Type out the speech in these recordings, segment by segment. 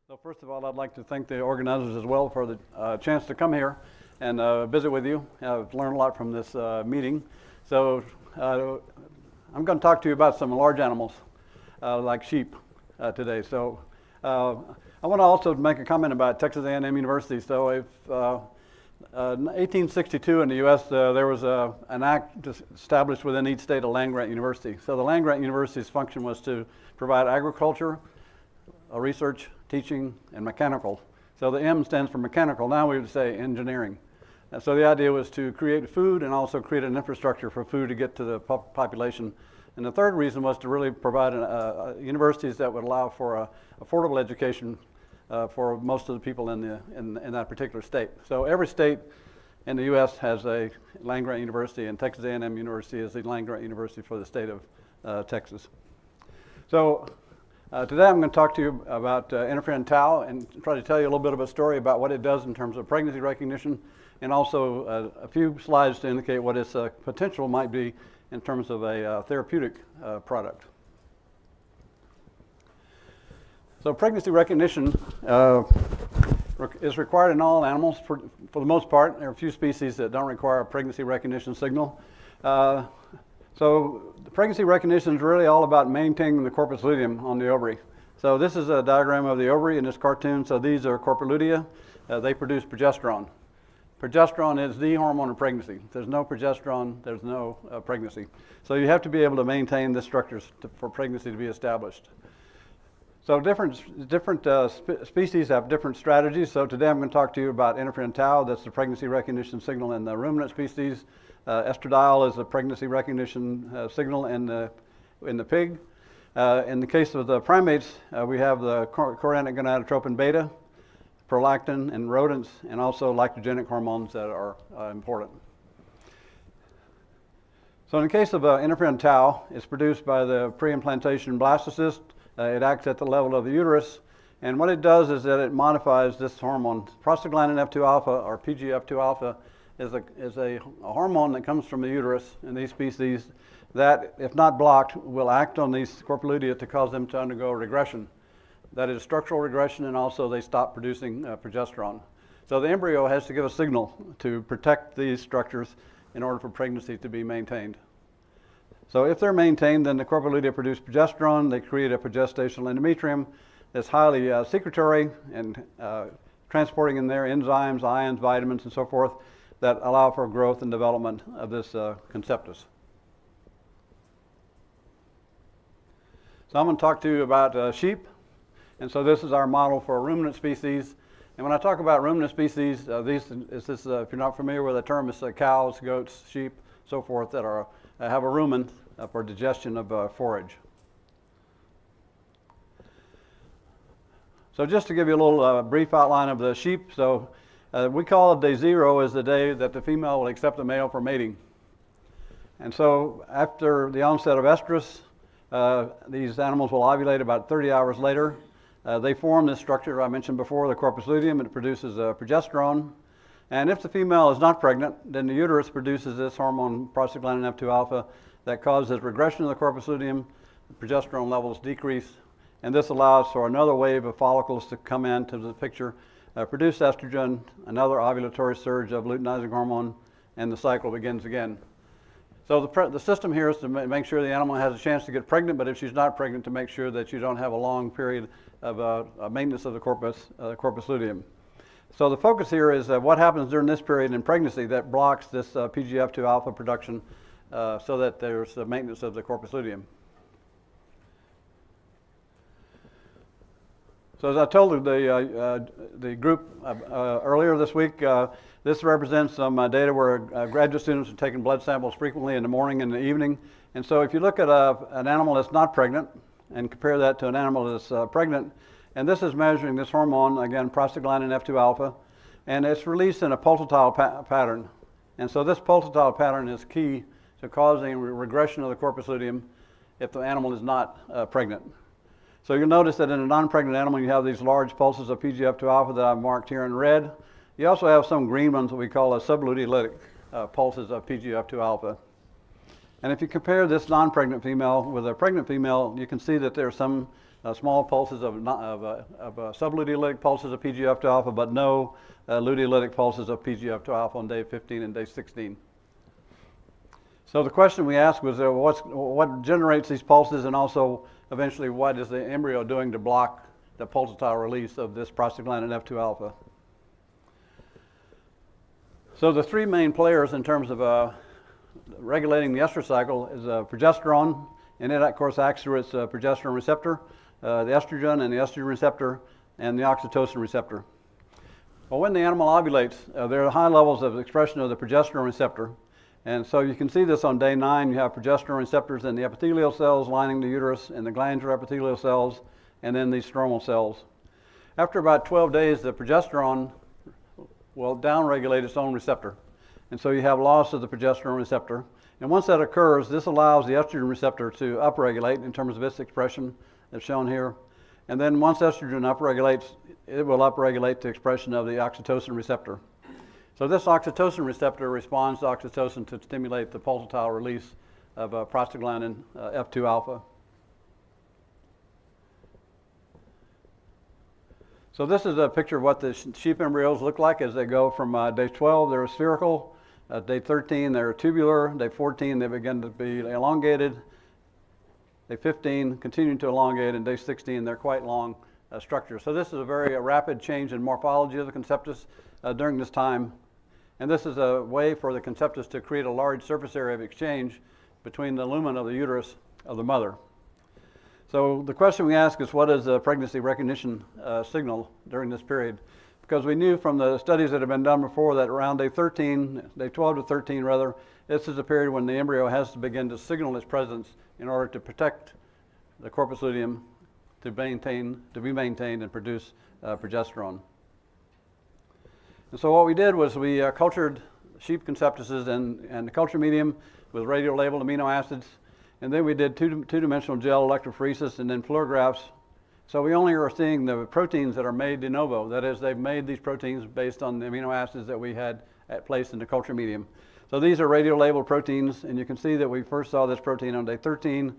So first of all, I'd like to thank the organizers as well for the chance to come here and visit with you. I've learned a lot from this meeting. So I'm going to talk to you about some large animals like sheep today. So I want to also make a comment about Texas A&M University. So if, in 1862 in the U.S., there was an act established within each state a land-grant university. So the land-grant university's function was to provide agriculture, research, teaching, and mechanical. So the M stands for mechanical. Now we would say engineering. And so the idea was to create food and also create an infrastructure for food to get to the population. And the third reason was to really provide universities that would allow for affordable education for most of the people in that particular state. So every state in the U.S. has a land-grant university, and Texas A&M University is the land-grant university for the state of Texas. So today I'm going to talk to you about interferon tau and try to tell you a little bit of a story about what it does in terms of pregnancy recognition, and also a few slides to indicate what its potential might be in terms of a therapeutic product. So pregnancy recognition is required in all animals for the most part. There are a few species that don't require a pregnancy recognition signal. So the pregnancy recognition is really all about maintaining the corpus luteum on the ovary. So this is a diagram of the ovary in this cartoon. So these are corpus lutea. They produce progesterone. Progesterone is the hormone of pregnancy. If there's no progesterone, there's no pregnancy. So you have to be able to maintain the structures for pregnancy to be established. So different species have different strategies. So today I'm going to talk to you about interferon tau. That's the pregnancy recognition signal in the ruminant species. Estradiol is a pregnancy recognition signal in the pig. In the case of the primates, we have the chorionic gonadotropin beta, prolactin in rodents, and also lactogenic hormones that are important. So in the case of interferon tau, it's produced by the pre-implantation blastocyst. It acts at the level of the uterus, and what it does is that it modifies this hormone. Prostaglandin F2 alpha, or PGF2 alpha, is a hormone that comes from the uterus in these species that, if not blocked, will act on these corpus lutea to cause them to undergo regression. That is structural regression, and also they stop producing progesterone. So the embryo has to give a signal to protect these structures in order for pregnancy to be maintained. So if they're maintained, then the corpus lutea produce progesterone. They create a progestational endometrium that's highly secretory and transporting in there enzymes, ions, vitamins, and so forth that allow for growth and development of this conceptus. So I'm going to talk to you about sheep. And so this is our model for a ruminant species. And when I talk about ruminant species, if you're not familiar with the term, it's cows, goats, sheep, so forth that have a rumen for digestion of forage. So just to give you a little brief outline of the sheep, so we call it day 0 is the day that the female will accept the male for mating. And so after the onset of estrus, these animals will ovulate about 30 hours later. They form this structure I mentioned before, the corpus luteum. It produces progesterone. And if the female is not pregnant, then the uterus produces this hormone, prostaglandin F2 alpha, that causes regression of the corpus luteum. The progesterone levels decrease, and this allows for another wave of follicles to come into the picture, produce estrogen, another ovulatory surge of luteinizing hormone, and the cycle begins again. So the system here is to make sure the animal has a chance to get pregnant, but if she's not pregnant, to make sure that you don't have a long period of maintenance of the corpus luteum. So the focus here is what happens during this period in pregnancy that blocks this PGF2 alpha production so that there's the maintenance of the corpus luteum. So as I told the group earlier this week, this represents some data where graduate students are taking blood samples frequently in the morning and the evening. And so if you look at an animal that's not pregnant and compare that to an animal that's pregnant, and this is measuring this hormone, again, prostaglandin F2 alpha, and it's released in a pulsatile pattern. And so this pulsatile pattern is key to causing regression of the corpus luteum if the animal is not pregnant. So you'll notice that in a non-pregnant animal, you have these large pulses of PGF2 alpha that I've marked here in red. You also have some green ones that we call subluteolytic pulses of PGF2 alpha. And if you compare this non-pregnant female with a pregnant female, you can see that there are some small pulses of subluteolytic pulses of PGF2 alpha, but no luteolytic pulses of PGF2 alpha on day 15 and day 16. So the question we asked was what generates these pulses, and also eventually what is the embryo doing to block the pulsatile release of this prostaglandin F2 alpha. So the three main players in terms of regulating the estrous cycle is progesterone, and it of course acts through its progesterone receptor, the estrogen and the estrogen receptor, and the oxytocin receptor. Well, when the animal ovulates, there are high levels of expression of the progesterone receptor. And so you can see this on day 9. You have progesterone receptors in the epithelial cells lining the uterus, and the glandular epithelial cells, and then these stromal cells. After about 12 days, the progesterone will downregulate its own receptor. And so you have loss of the progesterone receptor. And once that occurs, this allows the estrogen receptor to upregulate in terms of its expression, as shown here. And then once estrogen upregulates, it will upregulate the expression of the oxytocin receptor. So this oxytocin receptor responds to oxytocin to stimulate the pulsatile release of prostaglandin F2 alpha. So this is a picture of what the sheep embryos look like as they go from day 12, they're spherical. Day 13, they're tubular. Day 14, they begin to be elongated. Day 15, continue to elongate. And day 16, they're quite long structures. So this is a very rapid change in morphology of the conceptus during this time. And this is a way for the conceptus to create a large surface area of exchange between the lumen of the uterus of the mother. So the question we ask is, what is the pregnancy recognition signal during this period? Because we knew from the studies that have been done before that around day 13, day 12 to 13 rather, this is a period when the embryo has to begin to signal its presence in order to protect the corpus luteum to be maintained and produce progesterone. And so what we did was we cultured sheep conceptuses in the culture medium with radiolabeled amino acids, and then we did two-dimensional gel electrophoresis and then fluorographs. So we only are seeing the proteins that are made de novo. That is, they've made these proteins based on the amino acids that we had placed in the culture medium. So these are radiolabeled proteins, and you can see that we first saw this protein on day 13,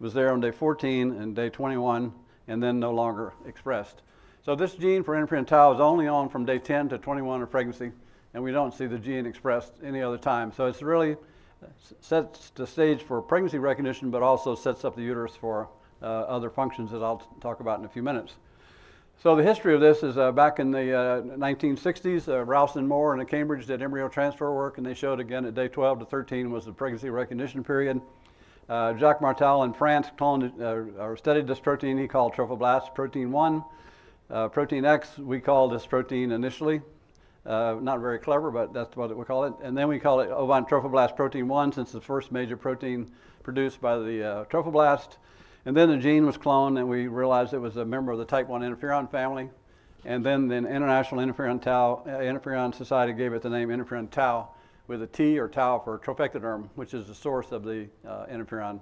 was there on day 14 and day 21, and then no longer expressed. So this gene for interferon tau is only on from day 10 to 21 of pregnancy, and we don't see the gene expressed any other time. So it's really sets the stage for pregnancy recognition, but also sets up the uterus for other functions that I'll talk about in a few minutes. So the history of this is back in the 1960s, Rouse and Moore and Cambridge did embryo transfer work, and they showed again at day 12 to 13 was the pregnancy recognition period. Jacques Martel in France studied this protein he called trophoblast protein 1. Protein X, we call this protein initially. Not very clever, but that's what we call it. And then we call it ovine trophoblast protein 1 since it's the first major protein produced by the trophoblast. And then the gene was cloned, and we realized it was a member of the type 1 interferon family. And then the International Interferon Society gave it the name interferon tau, with a T or tau for trophectoderm, which is the source of the interferon.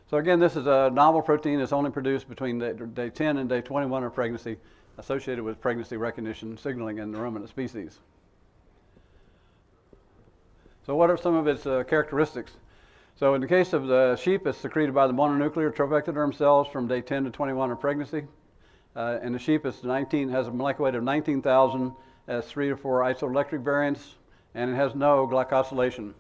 So again, this is a novel protein that's only produced between day 10 and day 21 of pregnancy, associated with pregnancy recognition signaling in the ruminant species. So what are some of its characteristics? So in the case of the sheep, it's secreted by the mononuclear trophectoderm cells from day 10 to 21 of pregnancy. In the sheep, has a molecular weight of 19,000, has 3 to 4 isoelectric variants, and it has no glycosylation.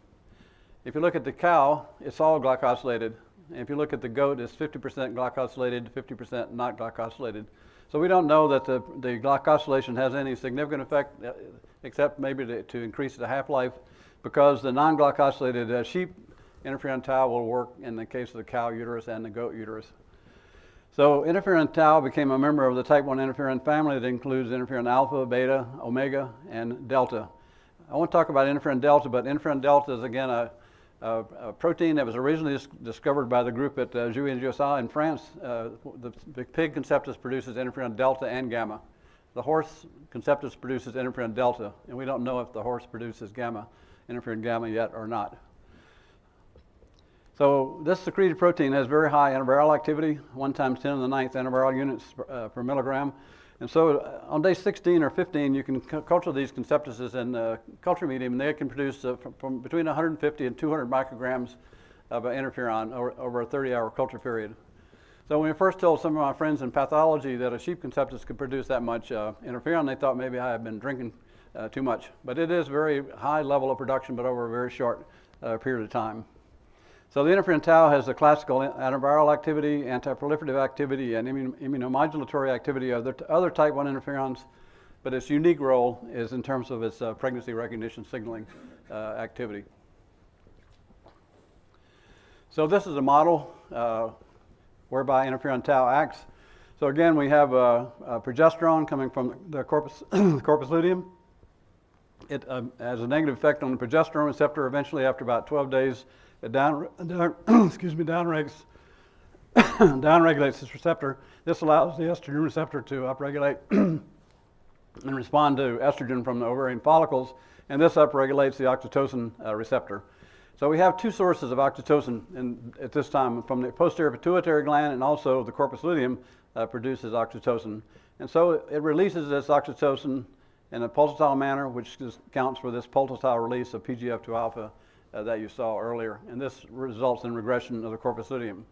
If you look at the cow, it's all glycosylated. And if you look at the goat, it's 50% glycosylated, 50% not glycosylated. So we don't know that the glycosylation has any significant effect, except maybe to increase the half-life, because the non-glycosylated sheep interferon tau will work in the case of the cow uterus and the goat uterus. So interferon tau became a member of the type 1 interferon family that includes interferon alpha, beta, omega, and delta. I won't talk about interferon delta, but interferon delta is again a protein that was originally discovered by the group at Jouy and Jossat in France. The pig conceptus produces interferon delta and gamma. The horse conceptus produces interferon delta, and we don't know if the horse produces interferon gamma yet or not. So this secreted protein has very high antiviral activity, 1 × 10⁹ antiviral units per milligram. And so on day 16 or 15, you can culture these conceptuses in a culture medium, and they can produce from between 150 and 200 micrograms of interferon over a 30-hour culture period. So when we first told some of my friends in pathology that a sheep conceptus could produce that much interferon, they thought maybe I had been drinking too much. But it is very high level of production, but over a very short period of time. So the interferon tau has the classical antiviral activity, anti-proliferative activity, and immunomodulatory activity of the other type 1 interferons, but its unique role is in terms of its pregnancy recognition signaling activity. So this is a model whereby interferon tau acts. So again, we have progesterone coming from the corpus, corpus luteum. It has a negative effect on the progesterone receptor. Eventually, after about 12 days, it downregulates this receptor. This allows the estrogen receptor to upregulate and respond to estrogen from the ovarian follicles, and this upregulates the oxytocin receptor. So we have two sources of oxytocin at this time, from the posterior pituitary gland, and also the corpus luteum produces oxytocin. And so it releases this oxytocin in a pulsatile manner, which accounts for this pulsatile release of PGF2 alpha that you saw earlier, and this results in regression of the corpus luteum.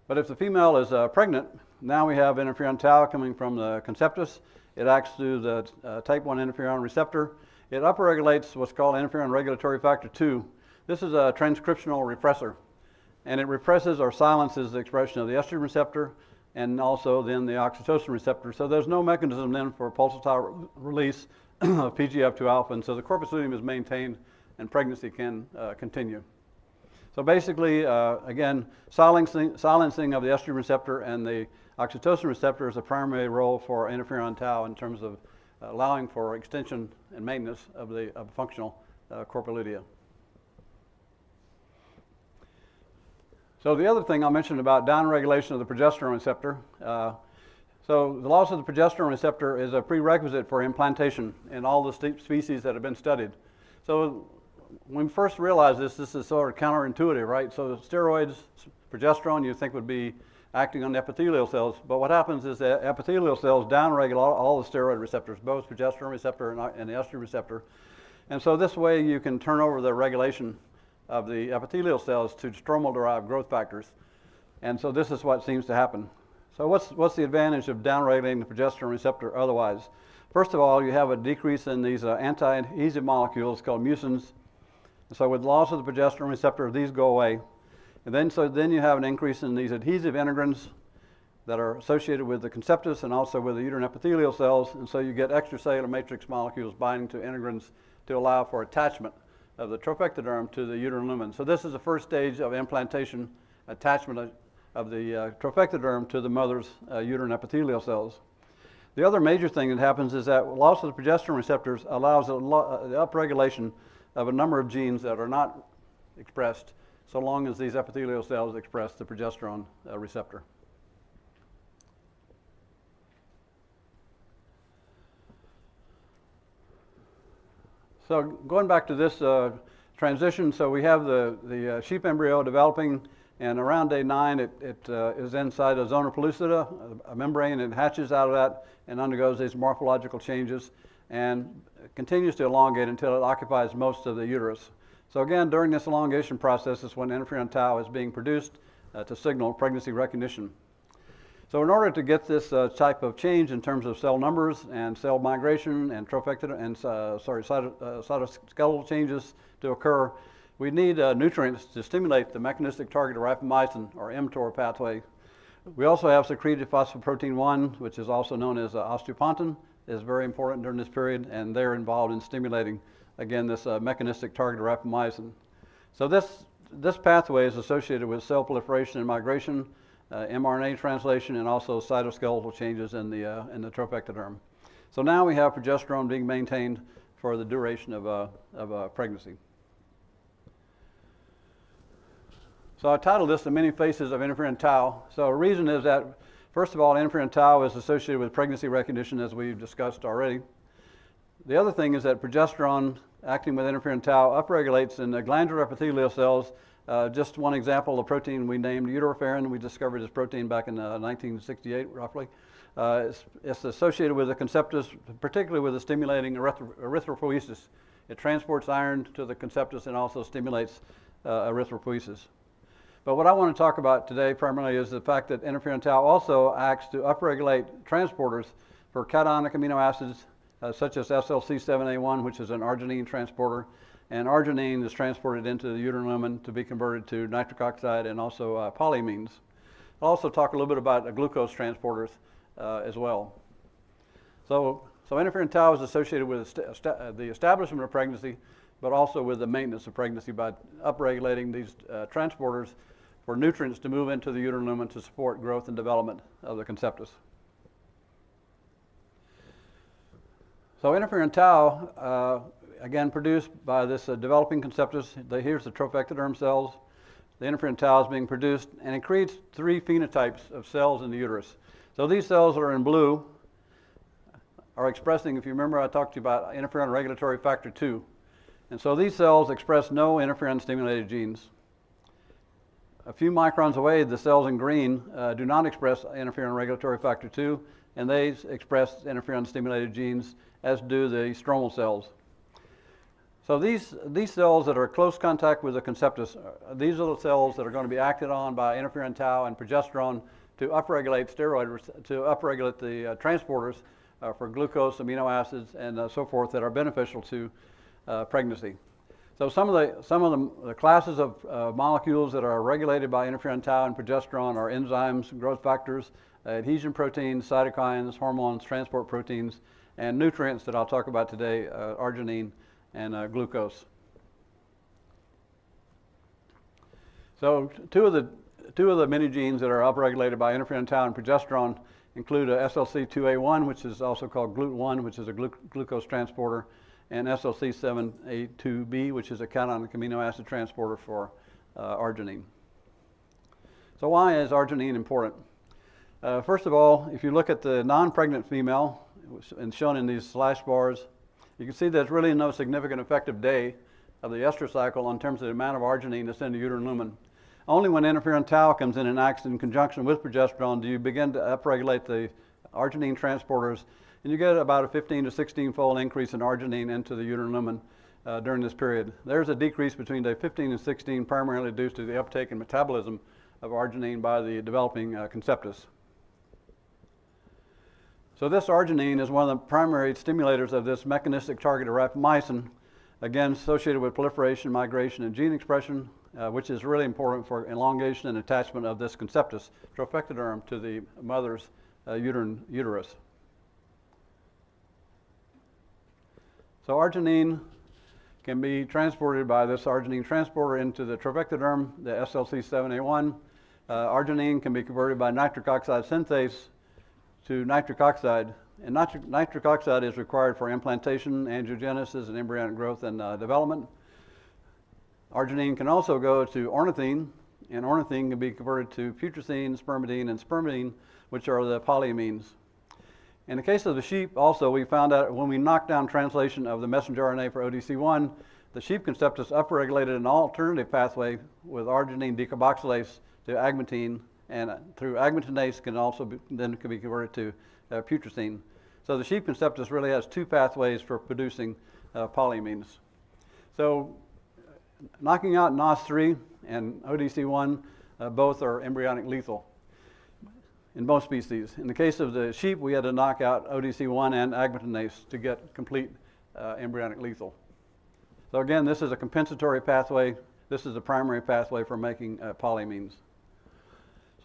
But if the female is pregnant, now we have interferon tau coming from the conceptus. It acts through the type 1 interferon receptor. It upregulates what's called interferon regulatory factor 2. This is a transcriptional repressor, and it represses or silences the expression of the estrogen receptor and also then the oxytocin receptor. So there's no mechanism then for pulsatile release of PGF2 alpha, and so the corpus luteum is maintained and pregnancy can continue. So basically, again, silencing of the estrogen receptor and the oxytocin receptor is a primary role for interferon tau in terms of allowing for extension and maintenance of the functional corpus lutea. So the other thing I mentioned about downregulation of the progesterone receptor. So the loss of the progesterone receptor is a prerequisite for implantation in all the species that have been studied. So when we first realized this is sort of counterintuitive, right? So steroids, progesterone, you think would be acting on the epithelial cells, but what happens is that epithelial cells downregulate all the steroid receptors, both progesterone receptor and the estrogen receptor. And so this way you can turn over the regulation of the epithelial cells to stromal-derived growth factors. And so this is what seems to happen. So what's the advantage of downregulating the progesterone receptor otherwise? First of all, you have a decrease in these anti-adhesive molecules called mucins. So with loss of the progesterone receptor, these go away. And then you have an increase in these adhesive integrins that are associated with the conceptus and also with the uterine epithelial cells. And so you get extracellular matrix molecules binding to integrins to allow for attachment of the trophectoderm to the uterine lumen. So this is the first stage of implantation, attachment of the trophectoderm to the mother's uterine epithelial cells. The other major thing that happens is that loss of the progesterone receptors allows the upregulation of a number of genes that are not expressed so long as these epithelial cells express the progesterone receptor. So going back to this transition, so we have the sheep embryo developing, and around day 9 it is inside a zona pellucida, a membrane, and hatches out of that and undergoes these morphological changes and continues to elongate until it occupies most of the uterus. So again, during this elongation process is when interferon tau is being produced to signal pregnancy recognition. So in order to get this type of change in terms of cell numbers and cell migration and cytoskeletal changes to occur, we need nutrients to stimulate the mechanistic target of rapamycin, or mTOR pathway. We also have secreted phosphoprotein 1, which is also known as osteopontin, is very important during this period, and they're involved in stimulating, again, this mechanistic target of rapamycin. So this pathway is associated with cell proliferation and migration, mRNA translation, and also cytoskeletal changes in the trophectoderm. So now we have progesterone being maintained for the duration of pregnancy. So I titled this The Many Faces of Interferon Tau. So the reason is that, first of all, interferon tau is associated with pregnancy recognition, as we've discussed already. The other thing is that progesterone acting with interferon tau upregulates in the glandular epithelial cells. Just one example, a protein we named Interferon. We discovered this protein back in 1968, roughly. It's associated with the conceptus, particularly with the stimulating erythropoiesis. It transports iron to the conceptus and also stimulates erythropoiesis. But what I want to talk about today primarily is the fact that interferon tau also acts to upregulate transporters for cationic amino acids such as SLC7A1, which is an arginine transporter, and arginine is transported into the uterine lumen to be converted to nitric oxide and also polyamines. I'll also talk a little bit about glucose transporters as well. So interferon tau is associated with the establishment of pregnancy, but also with the maintenance of pregnancy by upregulating these transporters for nutrients to move into the uterine lumen to support growth and development of the conceptus. So interferon tau, again produced by this developing conceptus. Here's the trophectoderm cells. The interferon tau is being produced, and it creates three phenotypes of cells in the uterus. So these cells that are in blue are expressing, if you remember, I talked to you about interferon regulatory factor 2. And so these cells express no interferon-stimulated genes. A few microns away, the cells in green do not express interferon regulatory factor 2, and they express interferon-stimulated genes, as do the stromal cells. So these cells that are in close contact with the conceptus, these are the cells that are going to be acted on by interferon tau and progesterone to upregulate the transporters for glucose, amino acids, and so forth that are beneficial to pregnancy. So some of the classes of molecules that are regulated by interferon tau and progesterone are enzymes, growth factors, adhesion proteins, cytokines, hormones, transport proteins, and nutrients that I'll talk about today, arginine and glucose. So two of the many genes that are upregulated by interferon tau and progesterone include SLC2A1, which is also called GLUT1, which is a glucose transporter, and SLC7A2B, which is a cationic amino acid transporter for arginine. So why is arginine important? First of all, if you look at the non-pregnant female, and shown in these slash bars, you can see there's really no significant effective day of the estrous cycle in terms of the amount of arginine that's in the uterine lumen. Only when interferon tau comes in and acts in conjunction with progesterone do you begin to upregulate the arginine transporters, and you get about a 15 to 16-fold increase in arginine into the uterine lumen during this period. There's a decrease between day 15 and 16, primarily due to the uptake and metabolism of arginine by the developing conceptus. So this arginine is one of the primary stimulators of this mechanistic target of rapamycin, again associated with proliferation, migration, and gene expression, which is really important for elongation and attachment of this conceptus, trophectoderm, to the mother's uterus. So arginine can be transported by this arginine transporter into the trophectoderm, the SLC7A1. Arginine can be converted by nitric oxide synthase to nitric oxide, and nitric oxide is required for implantation, angiogenesis, and embryonic growth and development. Arginine can also go to ornithine, and ornithine can be converted to putrescine, spermidine, and spermidine, which are the polyamines. In the case of the sheep, also, we found out when we knocked down translation of the messenger RNA for ODC1, the sheep conceptus upregulated an alternative pathway with arginine decarboxylase to agmatine, and through agmatinase can also be converted to putrescine. So the sheep conceptus really has two pathways for producing polyamines. So knocking out NOS3 and ODC1, both are embryonic lethal in most species. In the case of the sheep, we had to knock out ODC1 and agmatinase to get complete embryonic lethal. So again, this is a compensatory pathway. This is the primary pathway for making polyamines.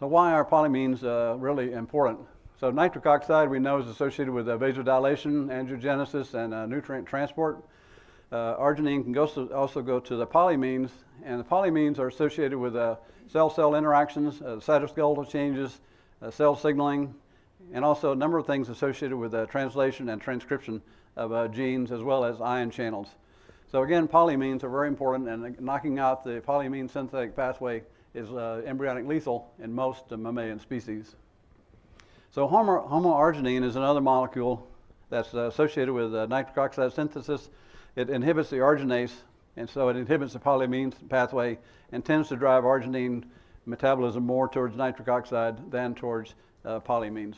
So why are polyamines really important? So nitric oxide, we know, is associated with vasodilation, angiogenesis, and nutrient transport. Arginine can also go to the polyamines, and the polyamines are associated with cell-cell interactions, cytoskeletal changes, cell signaling, and also a number of things associated with translation and transcription of genes, as well as ion channels. So again, polyamines are very important, and knocking out the polyamine synthetic pathway is embryonic lethal in most mammalian species. So homoarginine is another molecule that's associated with nitric oxide synthesis. It inhibits the arginase, and so it inhibits the polyamine pathway and tends to drive arginine metabolism more towards nitric oxide than towards polyamines.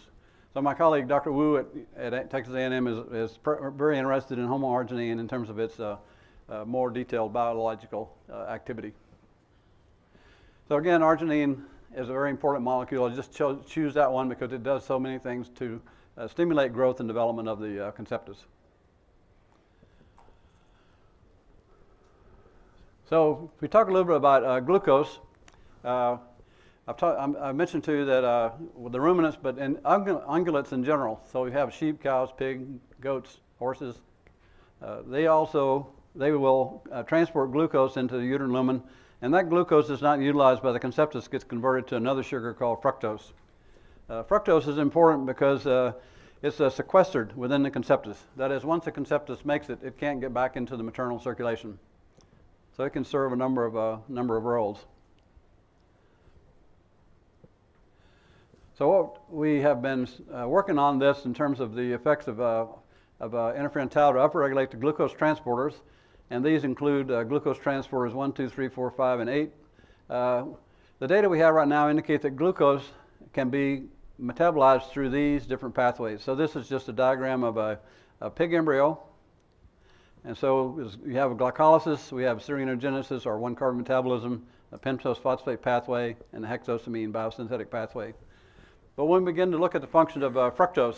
So my colleague, Dr. Wu at Texas A&M is very interested in homoarginine in terms of its more detailed biological activity. So again, arginine is a very important molecule. I just choose that one because it does so many things to stimulate growth and development of the conceptus. So if we talk a little bit about glucose, I mentioned to you that with the ruminants, but in ungulates in general, so we have sheep, cows, pig, goats, horses, they will transport glucose into the uterine lumen, and that glucose is not utilized by the conceptus, gets converted to another sugar called fructose. Fructose is important because it's sequestered within the conceptus. That is, once the conceptus makes it, it can't get back into the maternal circulation. So it can serve a number of roles. So what we have been working on this in terms of the effects of interferon tau to upregulate the glucose transporters, and these include glucose transporters 1, 2, 3, 4, 5, and 8. The data we have right now indicate that glucose can be metabolized through these different pathways. So this is just a diagram of a pig embryo. And so you have a glycolysis, we have serinogenesis or one-carbon metabolism, a pentose phosphate pathway, and the hexosamine biosynthetic pathway. But when we begin to look at the function of fructose,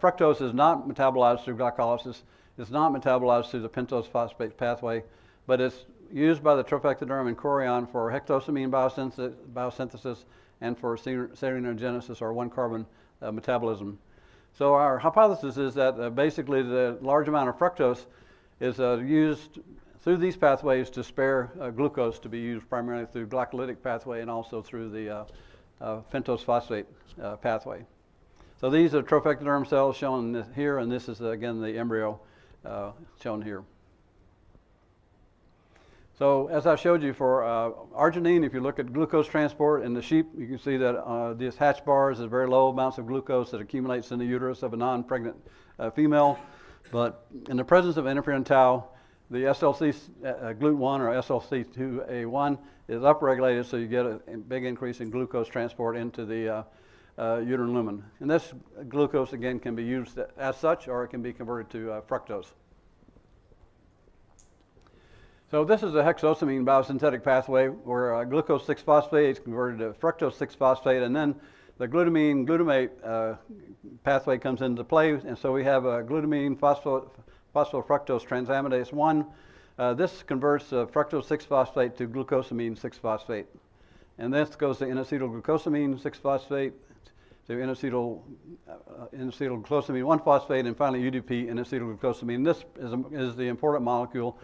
fructose is not metabolized through glycolysis, it's not metabolized through the pentose phosphate pathway, but it's used by the trophectoderm and chorion for hexosamine biosynthesis and for serinogenesis or one-carbon metabolism. So our hypothesis is that basically the large amount of fructose is used through these pathways to spare glucose to be used primarily through glycolytic pathway and also through the pentose phosphate pathway. So these are trophectoderm cells shown here, and this is again the embryo shown here. So as I showed you for arginine, if you look at glucose transport in the sheep, you can see that these hatch bars is very low amounts of glucose that accumulates in the uterus of a non-pregnant female. But in the presence of interferon tau, the SLC GLUT1 or SLC2A1 is upregulated, so you get a big increase in glucose transport into the uterine lumen. And this glucose, again, can be used as such, or it can be converted to fructose. So this is a hexosamine biosynthetic pathway where glucose 6-phosphate is converted to fructose 6-phosphate, and then the glutamate pathway comes into play, and so we have a glutamine phosphofructose transaminase 1. This converts fructose 6-phosphate to glucosamine 6-phosphate. And this goes to N-acetylglucosamine 6-phosphate, to N-acetylglucosamine 1-phosphate, and finally UDP N-acetylglucosamine. This is the important molecule,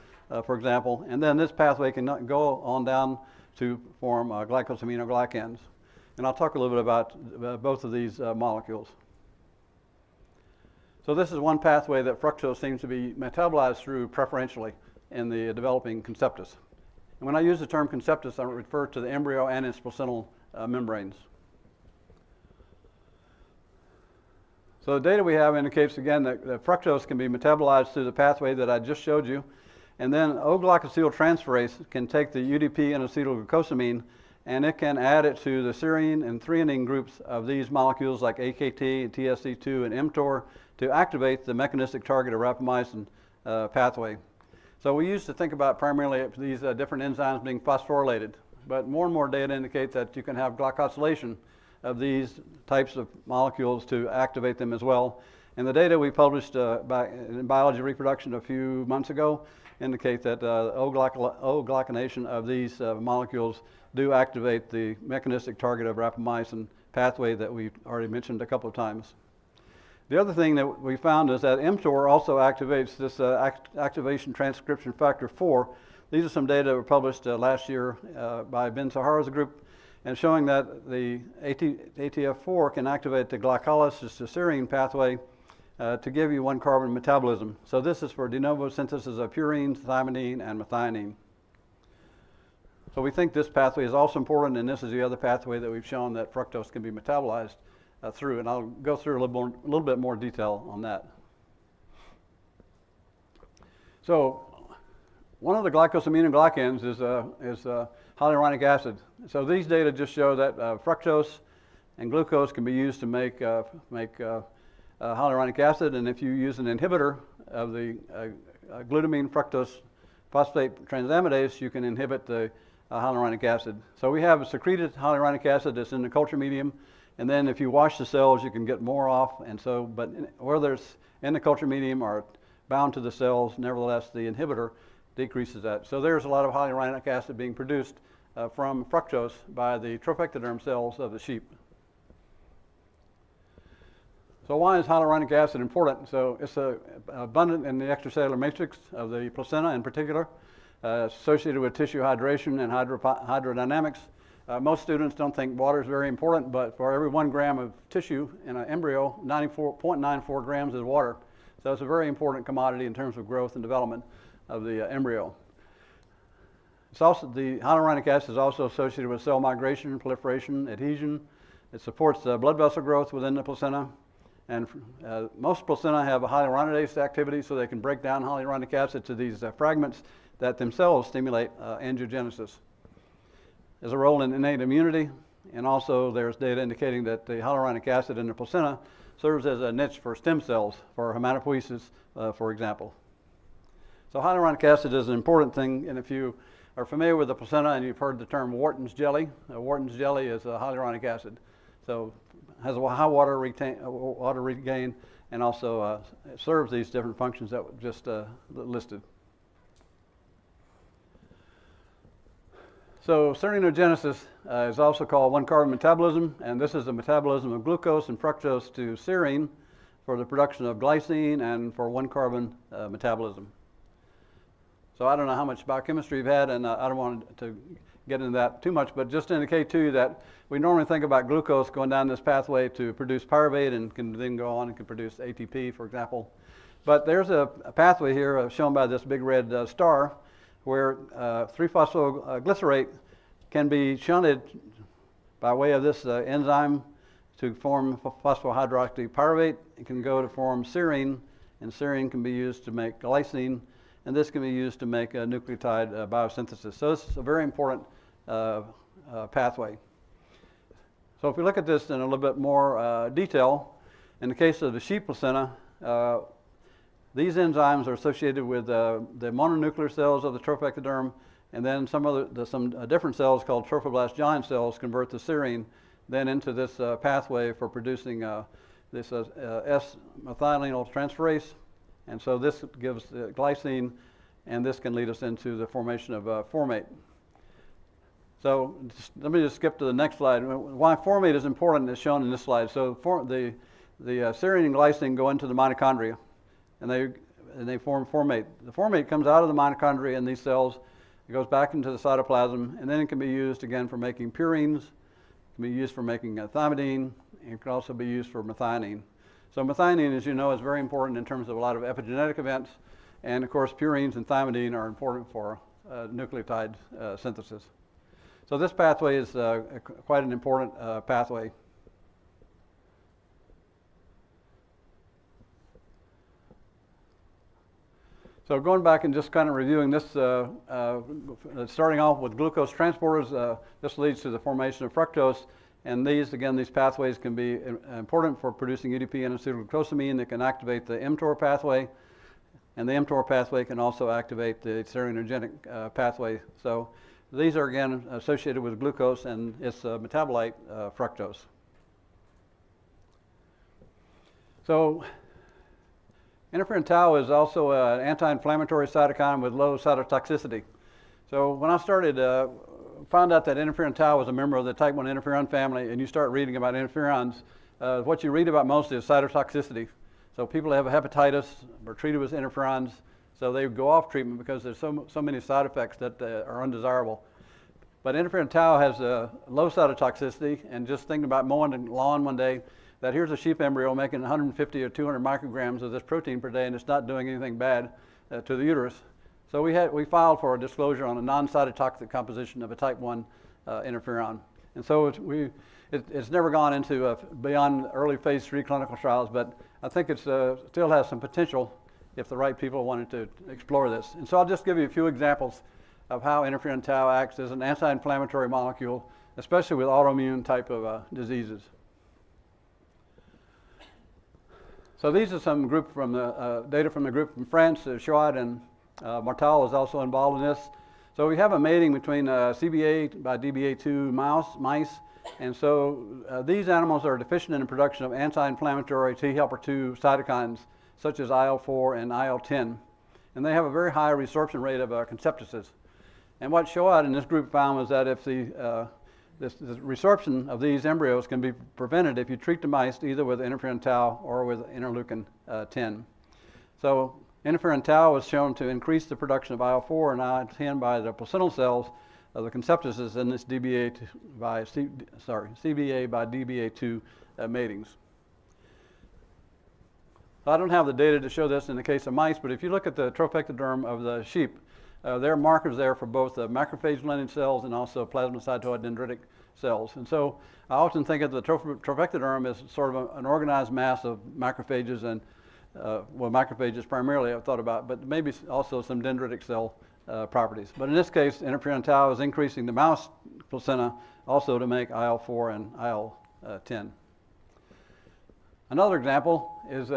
for example. And then this pathway can go on down to form glycosaminoglycans. And I'll talk a little bit about both of these molecules. So this is one pathway that fructose seems to be metabolized through preferentially in the developing conceptus. And when I use the term conceptus, I refer to the embryo and its placental membranes. So the data we have indicates, again, that fructose can be metabolized through the pathway that I just showed you. And then O-glycosyltransferase can take the UDP and acetylglucosamine, and it can add it to the serine and threonine groups of these molecules like AKT, and TSC2, and mTOR to activate the mechanistic target of rapamycin pathway. So we used to think about primarily these different enzymes being phosphorylated, but more and more data indicate that you can have glycosylation of these types of molecules to activate them as well. And the data we published in Biology Reproduction a few months ago indicate that O-glycination of these molecules do activate the mechanistic target of rapamycin pathway that we've already mentioned a couple of times. The other thing that we found is that mTOR also activates this activation transcription factor 4. These are some data that were published last year by Ben Sahara's group, and showing that the ATF4 can activate the glycolysis to serine pathway to give you one-carbon metabolism. So this is for de novo synthesis of purines, thymidine, and methionine. So we think this pathway is also important, and this is the other pathway that we've shown that fructose can be metabolized through, and I'll go through a little bit more detail on that. So one of the glycosaminoglycans is hyaluronic acid. So these data just show that fructose and glucose can be used to make hyaluronic acid, and if you use an inhibitor of the glutamine fructose phosphate transaminase, you can inhibit the hyaluronic acid. So we have secreted hyaluronic acid that's in the culture medium, and then if you wash the cells, you can get more off. And so, but whether it's in the culture medium or bound to the cells, nevertheless, the inhibitor decreases that. So there's a lot of hyaluronic acid being produced from fructose by the trophectoderm cells of the sheep. So why is hyaluronic acid important? So it's abundant in the extracellular matrix of the placenta in particular, associated with tissue hydration and hydrodynamics. Most students don't think water is very important, but for every 1 gram of tissue in an embryo, 94.94 grams is water. So it's a very important commodity in terms of growth and development of the embryo. It's also, the hyaluronic acid is also associated with cell migration, proliferation, adhesion. It supports blood vessel growth within the placenta. And most placenta have a hyaluronidase activity, so they can break down hyaluronic acid to these fragments that themselves stimulate angiogenesis. There's a role in innate immunity, and also there's data indicating that the hyaluronic acid in the placenta serves as a niche for stem cells for hematopoiesis, for example. So hyaluronic acid is an important thing, and if you are familiar with the placenta and you've heard the term Wharton's jelly, Wharton's jelly is hyaluronic acid. So it has a high water regain, and also serves these different functions that were just listed. So serinogenesis is also called one-carbon metabolism, and this is the metabolism of glucose and fructose to serine for the production of glycine and for one-carbon metabolism. So I don't know how much biochemistry you've had, and I don't want to get into that too much, but just to indicate to you that we normally think about glucose going down this pathway to produce pyruvate and can then go on and can produce ATP, for example. But there's a pathway here shown by this big red star where 3-phosphoglycerate can be shunted by way of this enzyme to form phosphohydroxy pyruvate. It can go to form serine, and serine can be used to make glycine, and this can be used to make a nucleotide biosynthesis. So this is a very important pathway. So if we look at this in a little bit more detail, in the case of the sheep placenta, these enzymes are associated with the mononuclear cells of the trophectoderm, and then some different cells called trophoblast giant cells convert the serine then into this pathway for producing this S-methionine transferase. And so this gives glycine, and this can lead us into the formation of formate. So let me just skip to the next slide. Why formate is important is shown in this slide. So the serine and glycine go into the mitochondria, and they form formate. The formate comes out of the mitochondria in these cells. It goes back into the cytoplasm, and then it can be used again for making purines. It can be used for making thymidine, and it can also be used for methionine. So methionine, as you know, is very important in terms of a lot of epigenetic events, and of course purines and thymidine are important for nucleotide synthesis. So this pathway is quite an important pathway. So going back and just kind of reviewing this, starting off with glucose transporters, this leads to the formation of fructose. And these pathways can be important for producing UDP and acetylglucosamine that can activate the mTOR pathway. And the mTOR pathway can also activate the serinogenic pathway. So these are, again, associated with glucose and its metabolite, fructose. So interferon tau is also an anti-inflammatory cytokine with low cytotoxicity. So when I started, found out that interferon tau was a member of the type 1 interferon family, and you start reading about interferons, what you read about mostly is cytotoxicity. So people that have hepatitis are treated with interferons, so they go off treatment because there's so many side effects that are undesirable. But interferon tau has a low cytotoxicity, and just thinking about mowing the lawn one day, that here's a sheep embryo making 150 or 200 micrograms of this protein per day, and it's not doing anything bad to the uterus. So we filed for a disclosure on a non-cytotoxic composition of a type 1 interferon. And so it's never gone into beyond early phase 3 clinical trials, but I think it still has some potential if the right people wanted to explore this. And so I'll just give you a few examples of how interferon tau acts as an anti-inflammatory molecule, especially with autoimmune type of diseases. So these are some group from the data from the group from France. Chouad and Martal was also involved in this. So we have a mating between CBA by DBA2 mice, and so these animals are deficient in the production of anti-inflammatory T helper 2 cytokines such as IL-4 and IL-10, and they have a very high resorption rate of conceptuses. And what Chouad and this group found was that if the resorption of these embryos can be prevented if you treat the mice either with interferon tau or with interleukin 10. So interferon tau was shown to increase the production of IL-4 and IL-10 by the placental cells of the conceptuses in this CBA by DBA2 matings. I don't have the data to show this in the case of mice, but if you look at the trophectoderm of the sheep, there are markers there for both the macrophage lineage cells and also plasmacytoid dendritic cells. And so I often think of the trophectoderm as sort of an organized mass of macrophages and, well, macrophages primarily I've thought about, but maybe also some dendritic cell properties. But in this case, interferon tau is increasing the mouse placenta also to make IL-4 and IL-10. Another example is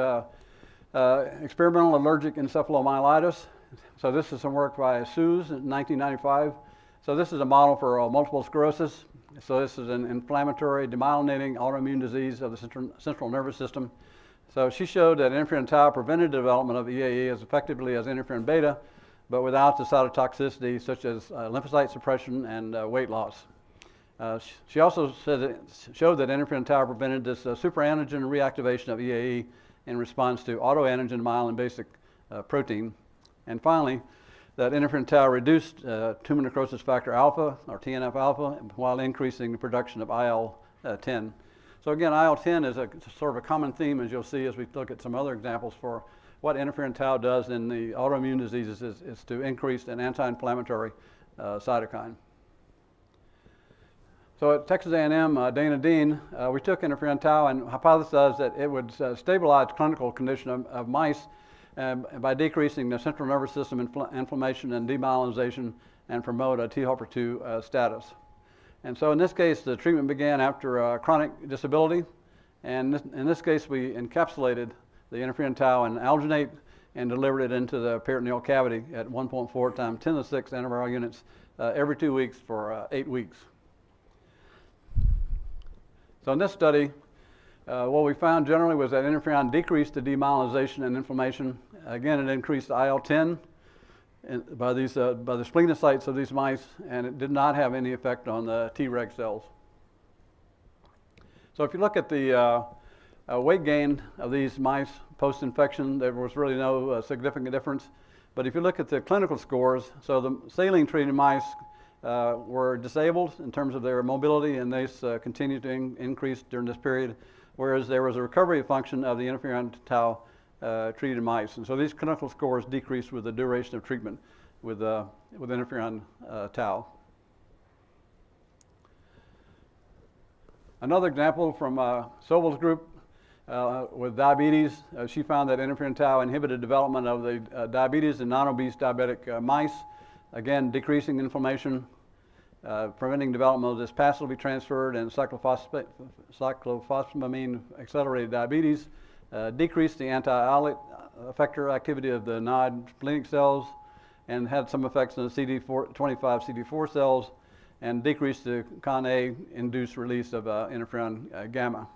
experimental allergic encephalomyelitis. So this is some work by Suze in 1995. So this is a model for multiple sclerosis. So this is an inflammatory, demyelinating autoimmune disease of the central nervous system. So she showed that interferon tau prevented the development of EAE as effectively as interferon beta, but without the cytotoxicity such as lymphocyte suppression and weight loss. She also showed that interferon tau prevented this superantigen reactivation of EAE in response to autoantigen myelin basic protein. And finally, that interferon tau reduced tumor necrosis factor alpha, or TNF alpha, while increasing the production of IL-10. So again, IL-10 is a sort of a common theme, as you'll see as we look at some other examples for what interferon tau does in the autoimmune diseases is to increase an anti-inflammatory cytokine. So at Texas A&M, Dana Dean, we took interferon tau and hypothesized that it would stabilize clinical condition of mice by decreasing the central nervous system inflammation and demyelinization and promote a T helper 2 status. And so in this case, the treatment began after chronic disability. And in this case, we encapsulated the interferon tau in alginate and delivered it into the peritoneal cavity at 1.4 times 10 to the 6 nanoviral units every 2 weeks for 8 weeks. So in this study, what we found generally was that interferon decreased the demyelinization and inflammation. Again, it increased IL-10 by the splenocytes of these mice, and it did not have any effect on the Treg cells. So if you look at the weight gain of these mice post-infection, there was really no significant difference. But if you look at the clinical scores, so the saline-treated mice were disabled in terms of their mobility, and they continued to increase during this period, whereas there was a recovery function of the interferon tau treated mice. And so these clinical scores decreased with the duration of treatment with interferon tau. Another example from Sobel's group with diabetes, she found that interferon tau inhibited development of the diabetes in non-obese diabetic mice, again decreasing inflammation, preventing development of this passively transferred and cyclophosphamine accelerated diabetes, decreased the anti-islet effector activity of the non-splenic cells, and had some effects on the CD25 CD4 cells, and decreased the CON-A-induced release of interferon gamma.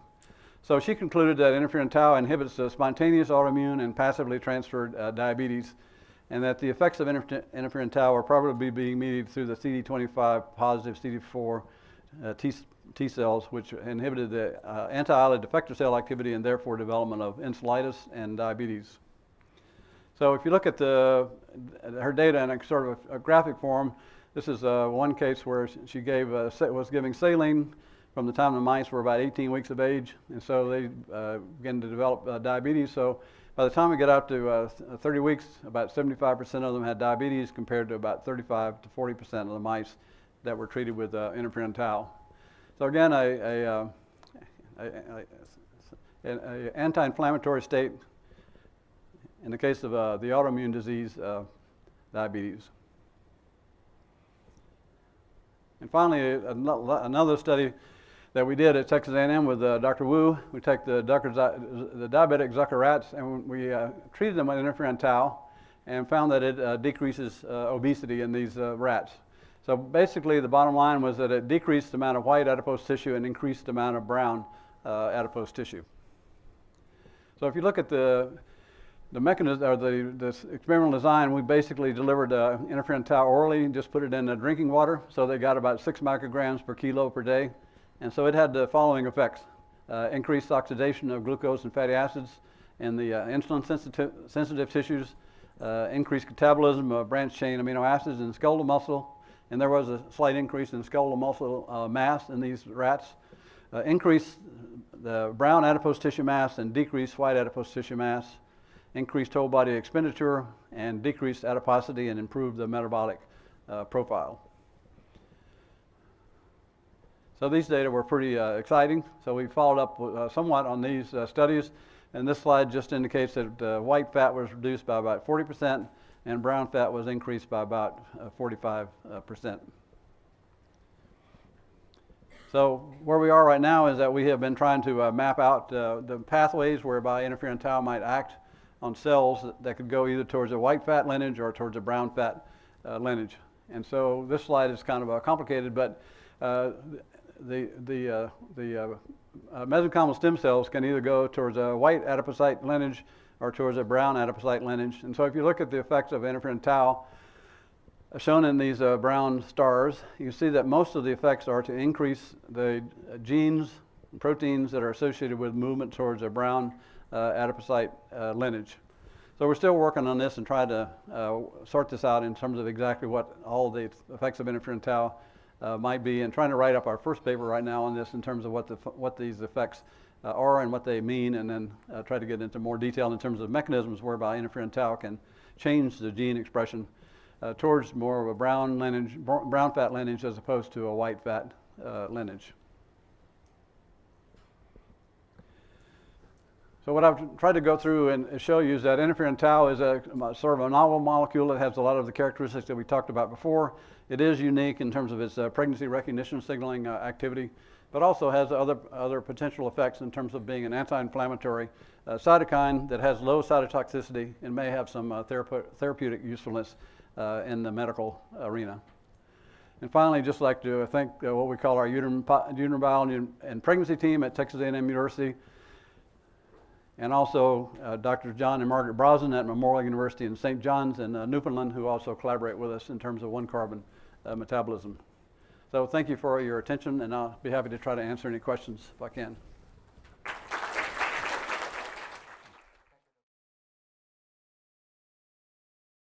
So she concluded that interferon tau inhibits the spontaneous autoimmune and passively transferred diabetes, and that the effects of interferon tau are probably being mediated through the CD25 positive CD4 T cells, which inhibited the anti-islet effector cell activity and therefore development of insulitis and diabetes. So if you look at her data in a sort of a graphic form, this is one case where she was giving saline from the time the mice were about 18 weeks of age, and so they began to develop diabetes. So by the time we get out to 30 weeks, about 75% of them had diabetes compared to about 35 to 40% of the mice that were treated with interferon tau. So again, an anti-inflammatory state in the case of the autoimmune disease diabetes. And finally, another study that we did at Texas A&M with Dr. Wu. We take the diabetic Zucker rats and we treated them with interferon tau and found that it decreases obesity in these rats. So basically the bottom line was that it decreased the amount of white adipose tissue and increased the amount of brown adipose tissue. So if you look at the mechanism or the experimental design, we basically delivered interferon tau orally and just put it in drinking water. So they got about 6 micrograms per kilo per day. And so it had the following effects: increased oxidation of glucose and fatty acids in the insulin sensitive tissues, increased catabolism of branched chain amino acids in skeletal muscle, and there was a slight increase in skeletal muscle mass in these rats, increased the brown adipose tissue mass and decreased white adipose tissue mass, increased whole body expenditure, and decreased adiposity and improved the metabolic profile. So these data were pretty exciting. So we followed up somewhat on these studies, and this slide just indicates that white fat was reduced by about 40% and brown fat was increased by about 45%. So where we are right now is that we have been trying to map out the pathways whereby interferon tau might act on cells that could go either towards a white fat lineage or towards a brown fat lineage. And so this slide is kind of complicated, but the mesenchymal stem cells can either go towards a white adipocyte lineage or towards a brown adipocyte lineage. And so if you look at the effects of interferon tau shown in these brown stars, you can see that most of the effects are to increase the genes and proteins that are associated with movement towards a brown adipocyte lineage. So we're still working on this and trying to sort this out in terms of exactly what all the effects of interferon tau might be, and trying to write up our first paper right now on this in terms of what these effects are and what they mean, and then try to get into more detail in terms of mechanisms whereby interferon tau can change the gene expression towards more of a brown fat lineage as opposed to a white fat lineage. So what I've tried to go through and show you is that interferon tau is a sort of a novel molecule that has a lot of the characteristics that we talked about before. It is unique in terms of its pregnancy recognition signaling activity, but also has other potential effects in terms of being an anti-inflammatory cytokine that has low cytotoxicity and may have some therapeutic usefulness in the medical arena. And finally, just like to thank what we call our uterine biology and pregnancy team at Texas A&M University, and also Dr. John and Margaret Brosnan at Memorial University in St. John's in Newfoundland, who also collaborate with us in terms of carbon metabolism. So thank you for your attention, and I'll be happy to try to answer any questions if I can.